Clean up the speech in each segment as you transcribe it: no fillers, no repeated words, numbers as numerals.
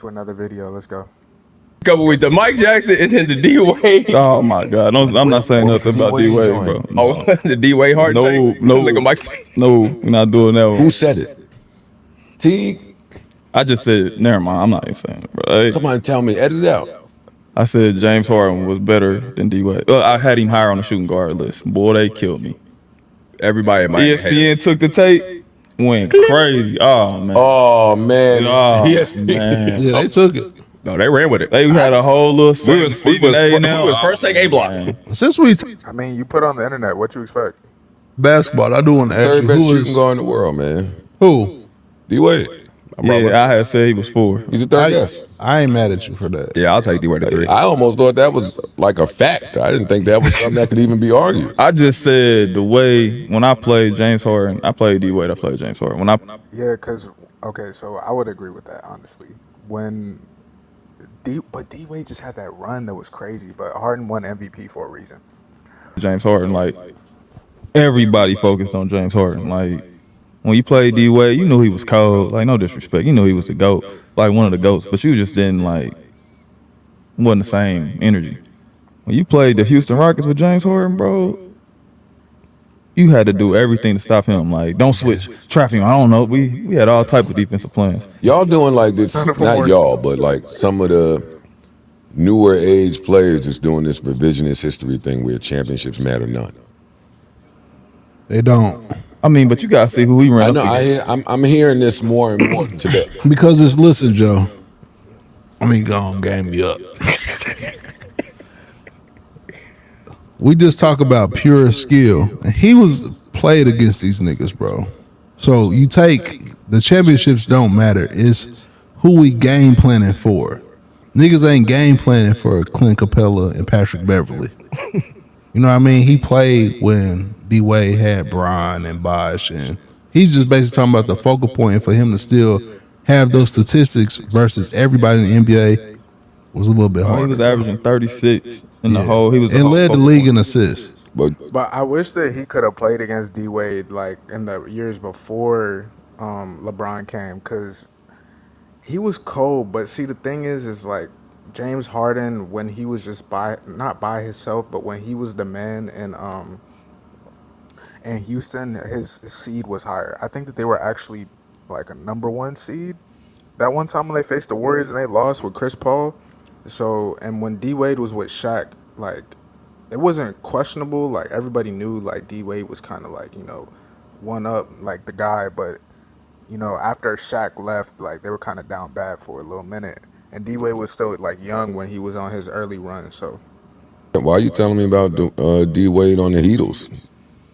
To another video. Let's go. Couple with the Mike Jackson and then the D Wade. Oh my God! I'm not saying nothing about D Wade, bro. Oh, the D Wade heart tank. No, Look at Mike. no, we're not doing that one. Who said it? Teague? I just said, never mind. I'm not even saying it, bro. Hey, Somebody tell me, edit it out. I said James Harden was better than D Wade. Well, I had him higher on the shooting guard list. Boy, they killed me. Everybody in Miami. ESPN took the tape, went crazy. Oh man. Oh man. Oh, Yes, man. Yeah, they took it. No, they ran with it. They had a whole little. We was first take A block. Since we I mean, you put on the internet. What you expect? basketball, I do want to ask Third you best who shooting is guard in the world, man. who? D Wade. Yeah, I had said he was 4. He's the third best. I ain't mad at you for that. Yeah, I'll take D Wade at 3. I almost thought that was like a fact. I didn't think that was something that could even be argued. I just said the way when I played James Harden, I played D Wade. I played James Harden. When I Yeah, because okay, so I would agree with that honestly. When D Wade just had that run that was crazy, but Harden won MVP for a reason. James Harden, like everybody focused on James Harden. Like when you played D Wade, you knew he was cold. Like no disrespect, you knew he was the GOAT, like one of the GOATs. But you just didn't like wasn't the same energy. When you played the Houston Rockets with James Harden, bro, you had to do everything to stop him. Like don't switch, trap him. I don't know. We had all type of defensive plans. Y'all doing like this, not y'all, but like some of the newer age players that's doing this revisionist history thing where championships matter none. They don't. I mean, but you gotta see who he ran I know. up against. I'm hearing this more and more today. Because it's, listen, Joe. I mean, go on, game me up. We just talk about pure skill. And he was played against these niggas, bro. So you take the championships don't matter. It's who we game planning for. Niggas ain't game planning for Clint Capella and Patrick Beverly. You know what I mean? He played when D Wade had Bron and Bosh, and he's just basically talking about the focal point for him to still have those statistics versus everybody in the NBA was a little bit harder. He was averaging 36 in the whole. He was and led the league in assists. But I wish that he could have played against D Wade like in the years before LeBron came, because he was cold. But see, the thing is like James Harden, when he was just not by himself, but when he was the man in Houston, his seed was higher. I think that they were actually like a #1 seed that one time when they faced the Warriors and they lost with Chris Paul. So, and when D Wade was with Shaq, like it wasn't questionable. Like everybody knew like D Wade was kind of like, you know, one up like the guy, but you know, after Shaq left, like they were kind of down bad for a little minute. And D Wade was still like young when he was on his early run. So why are you telling me about D Wade on the Heatles?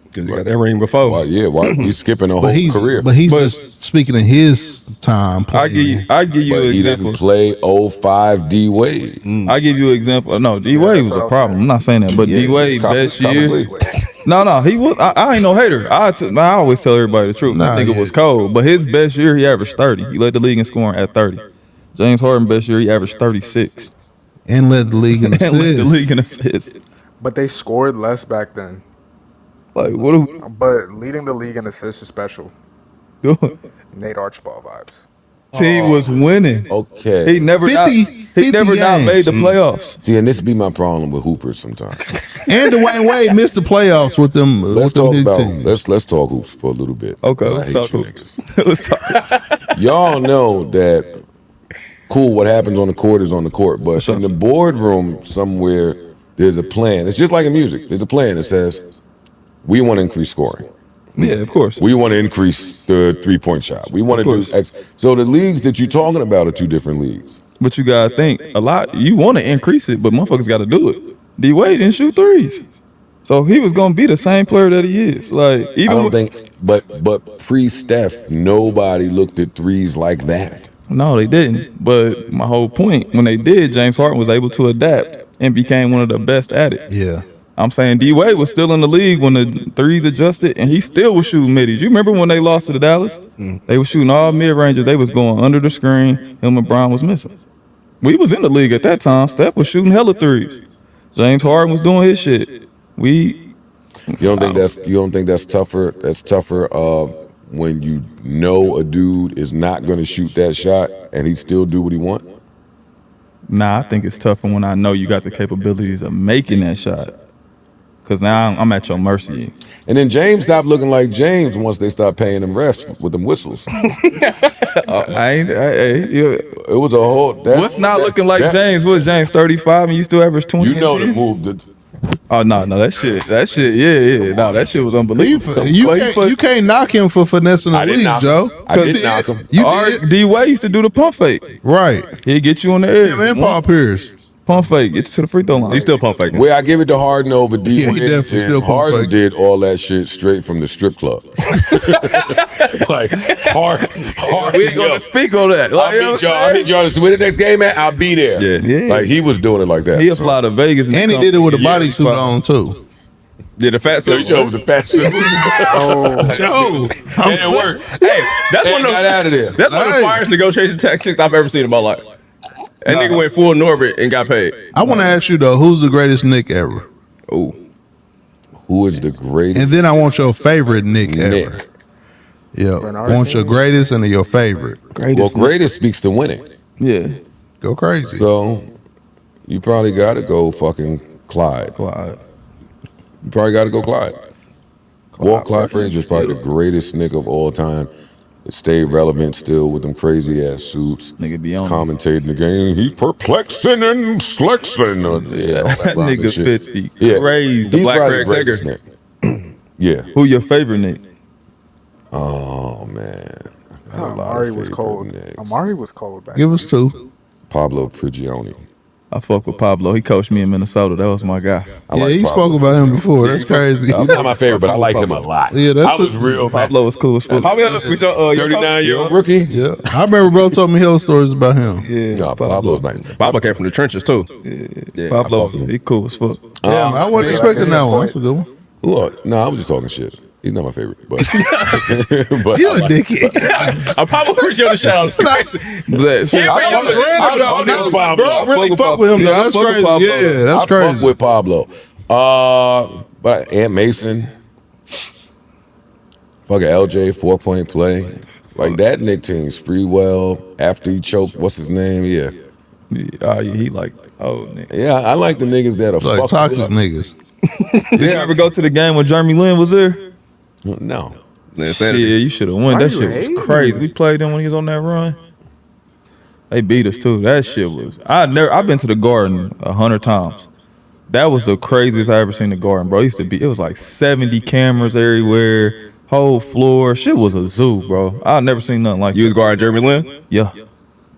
Because he got that ring before. Why? Yeah, why he's skipping a whole career? But he's just speaking of his time. I give you But an he example. didn't play 05 D Wade. I give you an example. No, D Wade was a problem. I'm not saying that, but D Wade best year. No, he was. I ain't no hater. I always tell everybody the truth. I think it was cold, but his best year he averaged 30. He led the league in scoring at 30. James Harden best year he averaged 36. And led the league in And led the assists. league in assists. but they scored less back then. Like what are we But leading the league in assists is special. doing? Nate Archibald vibes. Team was winning. Okay. He never 50 he never not made the playoffs. See, and this be my problem with hoopers sometimes. And Dwayne Wade missed the playoffs with them. Let's with them talk Heat about teams. let's talk hoops for a little bit. Okay, 'cause I let's hate talk you hoops. niggas. Let's talk. Y'all know that cool, what happens on the court is on the court, but in the boardroom somewhere there's a plan. It's just like in music. There's a plan that says we want to increase scoring. Yeah, of course. We want to increase the 3-point shot. We want to do course. X. So the leagues that you're talking about are two different leagues. But you gotta think a lot. You want to increase it, but motherfuckers got to do it. D Wade didn't shoot threes, so he was gonna be the same player that he is. Like even I don't with, think, but pre-Steph, nobody looked at threes like that. no, they didn't. But my whole point, when they did, James Harden was able to adapt and became one of the best at it. Yeah. I'm saying D Wade was still in the league when the threes adjusted, and he still was shooting middies. You remember when they lost to the Dallas? They were shooting all mid ranges. They was going under the screen. Him and Brown was missing. We was in the league at that time. Steph was shooting hella threes. James Harden was doing his shit. You don't think that's tougher? That's tougher when you know a dude is not going to shoot that shot and he still do what he want. Nah, I think it's tougher when I know you got the capabilities of making that shot. Cause now I'm at your mercy. And then James stopped looking like James once they stopped paying him refs with them whistles. It was a whole. What's not looking like James? What, James 35 and you still average 20? You know the move. Oh no, that shit, yeah. No, that shit was unbelievable. You can't knock him for finessing the league, Joe. I didn't knock him. D-Wade used to do the pump fake. Right. He'd get you on the edge. Him and Paul Pierce. Pump fake, get you to the free throw line. He's still pump faking. Where I give it to Harden over D. Yeah, he definitely still pump Harden fake. did all that shit straight from the strip club. Like Harden. We ain't gonna speak on that. Like, I'll meet y'all. Where the next game at? I'll be there. Yeah. Like he was doing it like that. He applied to Vegas And he did it with a bodysuit on, too. Yeah, the fat So suit. you showed with the fat suit. Joe. And it worked. Hey, that's one of Got the out of there. that's one of the finest negotiation tactics I've ever seen in my life. That nigga went full Norbert and got paid. I want to ask you, though, who's the greatest Nick ever? Ooh. Who is the greatest? And then I want your favorite Nick ever. Nick. Yeah. Bernard I want your greatest and your favorite. Well, greatest speaks to winning. Yeah. Go crazy. So you probably got to go fucking Clyde. You probably got to go Clyde. Walt Clyde Frazier is probably the greatest Nick of all time. It stayed relevant still with them crazy ass suits. Nigga be He's on commentating the game. He's perplexing and flexing. Yeah, all that That rhyming nigga shit. Fitz be Yeah. crazy. He's Black probably Craig the greatest Sager. Nick. Yeah. Who your favorite Nick? Oh man. I had a lot of Amari was favorite cold. Nicks. Amari was cold back Give us two. Pablo Prigioni. I fuck with Pablo. He coached me in Minnesota. That was my guy. I Yeah, like he Pablo. spoke about him before. That's crazy. He's not my favorite, but I like him a lot. Yeah, that's I was real. Pablo was cool as fuck. We saw 39-year-old rookie. Yeah. I remember bro told me hell stories about him. Yeah, No, Pablo's nice. Pablo came from the trenches too. Yeah. Pablo, fuck with him. he cool as fuck. Yeah, I wasn't expecting that one. That's a good one. No, I was just talking shit. He's not my favorite, but but You I a like- dickhead. Pablo appreciate the shout. But shit, I was random, though. No, Pablo. bro, really fuck fuck with with him. Pablo. Though. That's I fuck with crazy. Pablo. Yeah, that's I fuck crazy. with Pablo. But Aunt Mason, fucking LJ 4-point play, like that Nick team. Spreewell after he choked, what's his name? Yeah, he like, oh, nigga. yeah. I like the niggas that are Like fucked toxic up. niggas. Did you ever go to the game when Jeremy Lin was there? No, Yeah, you should have won. Why That you shit hating? was crazy. We played them when he was on that run. They beat us too. That shit was. I've been to the Garden 100 times. That was the craziest I ever seen the Garden, bro. It was like 70 cameras everywhere, whole floor. Shit was a zoo, bro. I've never seen nothing like You was that. guarding Jeremy Lin? Yeah.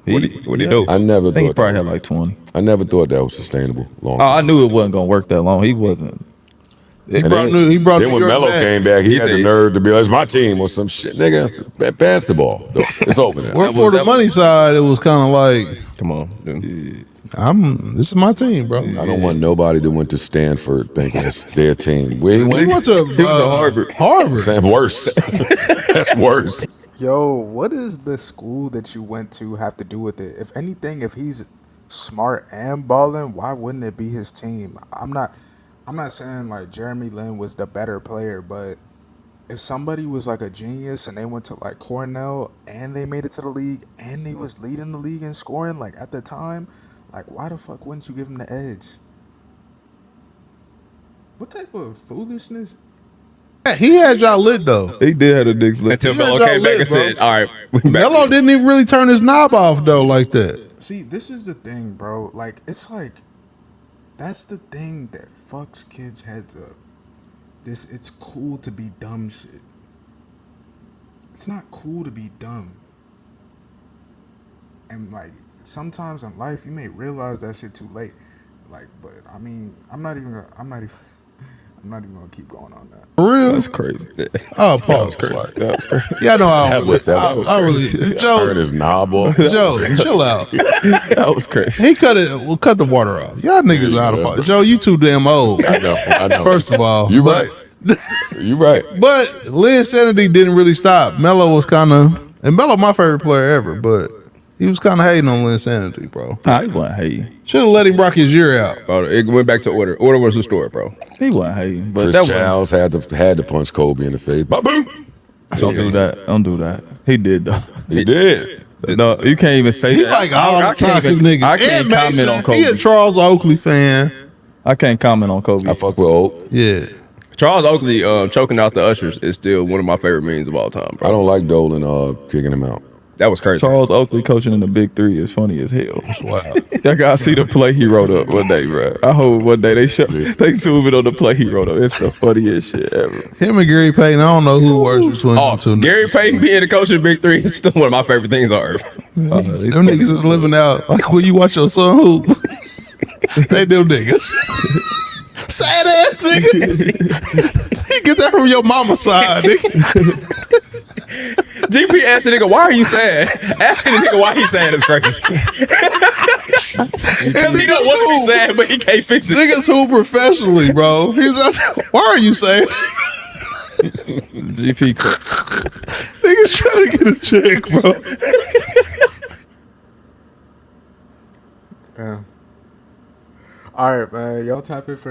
What'd he do? I never I think he thought. probably had like 20. I never thought that was sustainable. Long. Oh, I knew it wasn't gonna work that long. He wasn't. He brought then, New then York when Melo back. came back, he had said- the nerve to be like, "It's my team" or some shit, nigga. Basketball, it's over now. Well, for the money side, it was kind of like, Come on, dude. this is my team, bro. I don't want nobody that went to Stanford thinking it's their team. Where he He went? went to Harvard. Harvard. Sam, worse. That's worse. Yo, what does the school that you went to have to do with it? If anything, if he's smart and balling, why wouldn't it be his team? I'm not saying like Jeremy Lin was the better player, but if somebody was like a genius and they went to like Cornell and they made it to the league and they was leading the league in scoring like at the time, like why the fuck wouldn't you give him the edge? What type of foolishness? He had y'all lit though. He did have a dick slip. Until Yeah, Melo y'all came back lit, and bro. said, "All right, we back Melo to it." didn't even really turn his knob off though like that. See, this is the thing, bro. Like, it's like, that's the thing that fucks kids' heads up. It's cool to be dumb shit. It's not cool to be dumb. And like, sometimes in life, you may realize that shit too late. Like, but I mean, I'm not even gonna keep going on that. For real? That's crazy. Oh, pause. Yeah, I know I was. I really, Turn Joe, his knob off. Joe, chill out. That was crazy. He cut it. Well, cut the water off. Y'all niggas out of pocket. Joe, you too damn old. I know. First of all, You right. You right. But Lynn Sanity didn't really stop. Melo was kind of, and Melo my favorite player ever, but he was kind of hating on Lynn Sanity, bro. Nah, he wasn't hating. Should have let him rock his year out. Bro, it went back to order. Order was restored, bro. He wasn't hating. But Chris that was. Childs had to punch Kobe in the face. Ba-boom. Don't do that. Don't do that. He did though. He did. No, you can't even say He that. like all I the can't toxic even- niggas. I can't And comment Mason, on Kobe. He a Charles Oakley fan. I can't comment on Kobe. I fuck with Oak. Yeah. Charles Oakley choking out the ushers is still one of my favorite memes of all time, bro. I don't like Dolan kicking him out. That was crazy. Charles Oakley coaching in the Big Three is funny as hell. Wow. Y'all gotta see the play he wrote up one day, bro. I hope one day they zoom in on the play he wrote up. It's the funniest shit ever. Him and Gary Payton, I don't know who works between Oh, them two. Gary Payton being the coach of the Big Three is still one of my favorite things on earth. Them niggas is living out. Like when you watch your son hoop, they them niggas. Sad ass nigga. You get that from your mama's side, nigga. GP asked the nigga, why are you sad? Asking the nigga why he's sad is crazy. Because he don't want to be sad, but he can't fix it. Niggas hoop professionally, bro. He's out there, why are you saying? GP coach. Niggas trying to get a check, bro. Damn. All right, man. Y'all tap in for